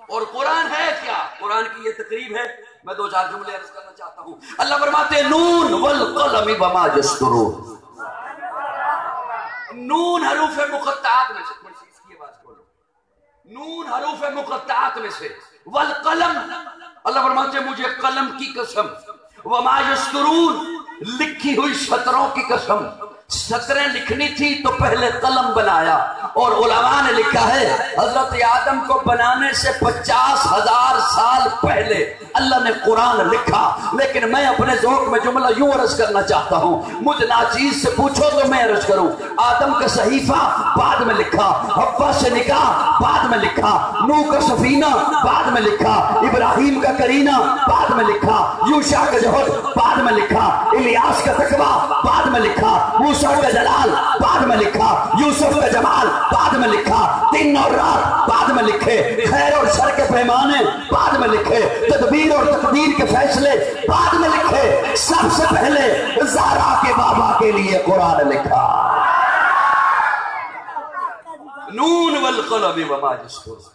और कुरान है क्या? कुरान की ये तकरीब है। मैं दो चार जुमले अर्ज करना चाहता हूँ। अल्लाह फरमाते नून वल कलम वमा यस्तरून। नून हरूफ मुक़त्तात में से, इसकी आवाज खोलो, नून हरूफ मुक़त्तात में से, वल कलम, अल्लाह फरमाते मुझे कलम की कसम, वमा यस्तरून, लिखी हुई सतरों की कसम। सतरें लिखनी थी तो पहले कलम बनाया, और उलमा ने लिखा है हजरत आदम को बनाने से 50,000 साल पहले अल्लाह ने कुरान लिखा। लेकिन मैं अपने ज़ौक़ में जुमला यूं अर्ज करना चाहता हूं, मुझ नाचीज से पूछो तो मैं अर्ज करूं। आदम का सहीफा बाद में लिखा, हव्वा से निकाह बाद में लिखा, नूह का सफीना बाद में लिखा, इब्राहिम का करीना बाद में लिखा, यूशा का जहद बाद में लिखा, इलियास का तकवा बाद में लिखा, मूसा का जलाल बाद में लिखा, यूसुफ का जमाल बाद में लिखा, दिन और रात बाद में लिखे, खैर और शर के पैमाने बाद में लिखे, तदबीर और तकदीर के फैसले बाद में लिखे। सबसे पहले ज़ारा के बाबा के लिए कुरान लिखा। नून वल कलम वमा यस्तरून।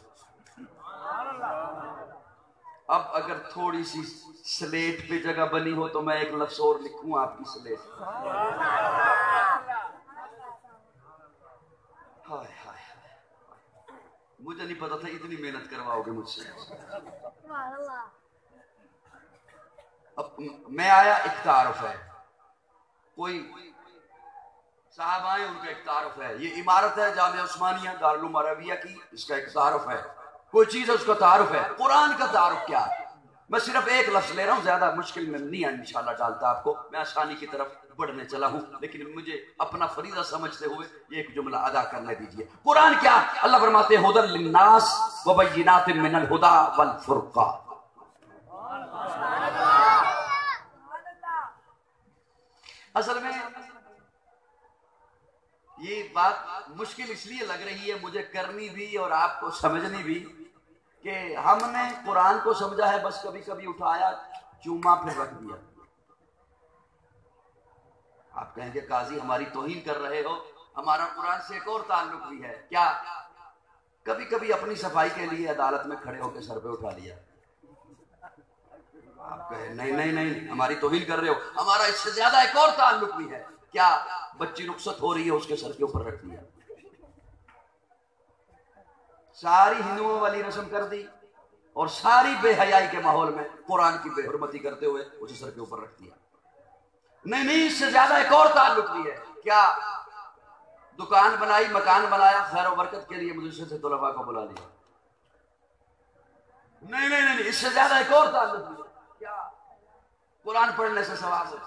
अब अगर थोड़ी सी स्लेट पे जगह बनी हो तो मैं एक लफ्ज और लिखूं आपकी स्लेट। हाय हाय, मुझे नहीं पता था इतनी मेहनत करवाओगे मुझसे। अब मैं आया, एक तारुफ है, कोई साहब आए, उनका एक तारुफ है। ये इमारत है जामिया उस्मानिया दारुल उलूम अरबिया की, इसका एक तारुफ है, कोई चीज है उसका तारुफ है। कुरान का तारुफ क्या है? मैं सिर्फ एक लफ्ज ले रहा हूं, ज्यादा मुश्किल में नहीं है इंशाल्लाह डालता आपको, मैं आसानी की तरफ बढ़ने चला हूं, लेकिन मुझे अपना फरीजा समझते हुए ये एक जुमला अदा करने दीजिए। कुरान क्या? अल्लाह फरमाते हैं हुदल लिन्नास व बय्यिनातिन मिनल हुदा वल फुरक़ान। असल में ये बात मुश्किल इसलिए लग रही है मुझे करनी भी और आपको समझनी भी, कि हमने कुरान को समझा है बस कभी कभी उठाया, चूमा, फिर रख दिया। आप कहेंगे काजी हमारी तौहीन कर रहे हो, हमारा कुरान से एक और ताल्लुक भी है। क्या? कभी कभी अपनी सफाई के लिए अदालत में खड़े होकर सर पे उठा लिया। आप कहे नहीं नहीं नहीं, हमारी तौहीन कर रहे हो, हमारा इससे ज्यादा एक और ताल्लुक भी है। क्या? बच्ची रुखसत हो रही है, उसके सर के ऊपर रख दिया। सारी हिंदुओं वाली रस्म कर दी और सारी बेहयाई के माहौल में कुरान की बेहुरमती करते हुए उसे सर के ऊपर रख दिया। नहीं नहीं, इससे ज्यादा एक और ताल्लुक भी है। क्या? दुकान बनाई, मकान बनाया, खैर और बरकत के लिए मुझे से तलबा को बुला लिया। नहीं नहीं नहीं, इससे ज्यादा एक और ताल्लुक भी है। क्या? कुरान पढ़ने से सवाब होता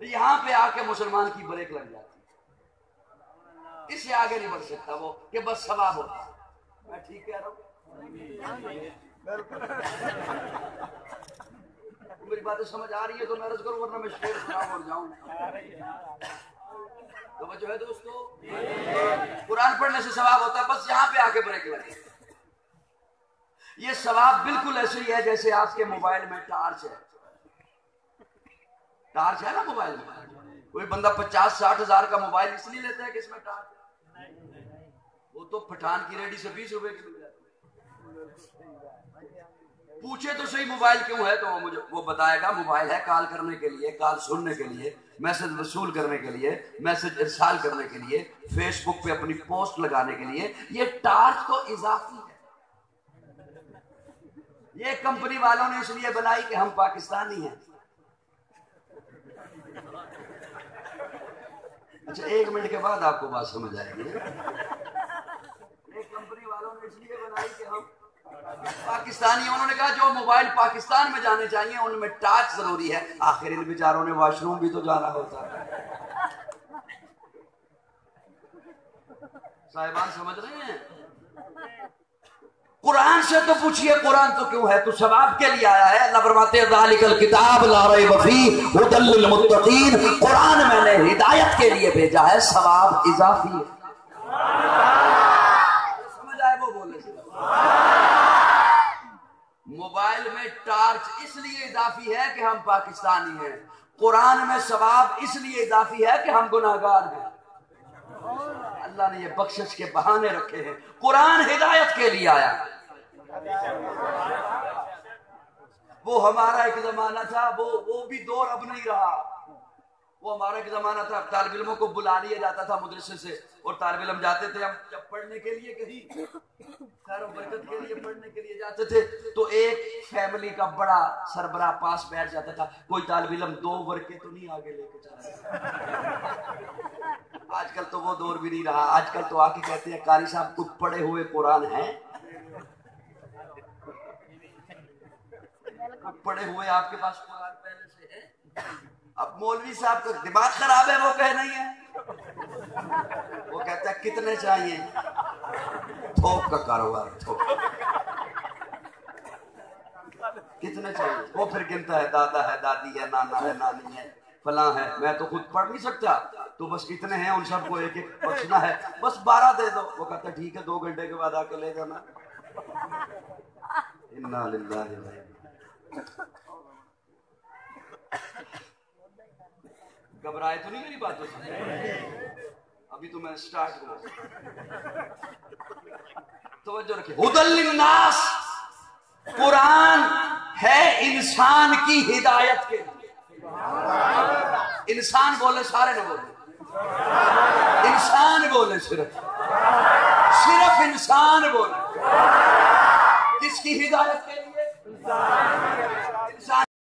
है। यहां पे आके मुसलमान की ब्रेक लग जाती, इससे आगे नहीं बढ़ सकता वो कि बस सवाब होता है। मैं ठीक कह रहा हूं? मेरी बातें समझ आ रही है तो मैं अर्ज करूं, वरना मैं शेर सुनाऊं और जाऊं। तो जो है दोस्तों, कुरान पढ़ने से सवाब होता है, बस यहां पे आके ब्रेक लगे। ये सवाब बिल्कुल ऐसे ही है जैसे आपके मोबाइल में टार्च है। टार्च है ना मोबाइल में, कोई बंदा 50-60 हजार का मोबाइल इसलिए लेता है कि इसमें टार्च, वो तो पठान की रेडी से 20 रुपए की मिल जाती है। पूछे तो सही मोबाइल क्यों है, तो वो मुझे वो बताएगा मोबाइल है कॉल करने के लिए, कॉल सुनने के लिए, मैसेज वसूल करने के लिए, मैसेज इरसाल करने के लिए, फेसबुक पे अपनी पोस्ट लगाने के लिए। ये टार्च तो इजाफी है, ये कंपनी वालों ने इसलिए बनाई कि हम पाकिस्तानी हैं। अच्छा, 1 मिनट के बाद आपको बात समझ आएगी। एक कंपनी वालों ने इसलिए बनाई कि हम पाकिस्तानी, उन्होंने कहा जो मोबाइल पाकिस्तान में जाने चाहिए उनमें टार्च जरूरी है। आखिर इन बेचारों ने वॉशरूम भी तो जाना होता है। साहिबान समझ रहे हैं? कुरान से तो पूछिए कुरान तो क्यों है, तो सवाब के लिए आया है। अल्लाह फरमाते हैं ज़ालिकल किताब ला रैब फीह हुदल लिल मुत्तकीन। कुरान मैंने हिदायत के लिए भेजा है, सवाब इजाफी है। समझ आए वो बोले? मोबाइल में टार्च इसलिए इजाफी है कि हम पाकिस्तानी हैं, कुरान में सवाब इसलिए इजाफी है कि हम गुनाहगार हैं। अल्लाह ने ये बख्शिश के बहाने रखे हैं। कुरान हिदायत के लिए आया। वो हमारा एक जमाना था, वो भी दौर अब नहीं रहा। वो हमारा एक जमाना था, तालिब इल्मों को बुला लिया जाता था मदरसे से, और तालिब इल्म जाते थे। हम जब पढ़ने के लिए कहीं खैर बरकत के लिए पढ़ने के लिए जाते थे, तो एक फैमिली का बड़ा सरबराह पास बैठ जाता था। कोई तालिब इल्म 2 वर्के तो नहीं आगे लेके चला। आजकल तो वो दौर भी नहीं रहा। आजकल तो आके कहते हैं कारी साहब कुछ पढ़े हुए कुरान है? पढ़े हुए आपके पास कुरान पहले से है? अब मौलवी साहब का दिमाग खराब है, वो कह नहीं है। वो कहता है कितने चाहिए? थोक का कारोबार, थोक। कितने चाहिए? वो फिर गिनता है, दादा है, दादी है, नाना है, नानी है, फलां है। मैं तो खुद पढ़ नहीं सकता, तो बस इतने हैं, उन सबको एक एक बचना है, बस 12 दे दो। वो कहता है ठीक है, 2 घंटे के बाद आके ले जाना। इन्ना लिल्लाहि व घबराए तो नहीं मेरी बातों से? अभी तो मैं स्टार्ट हुआ। तवज्जो रखिए। हुदल लिन्नास, कुरान है इंसान की हिदायत के लिए। इंसान बोले, सारे न बोले, इंसान बोले, सिर्फ इंसान बोले। किसकी हिदायत के लिए? इंसान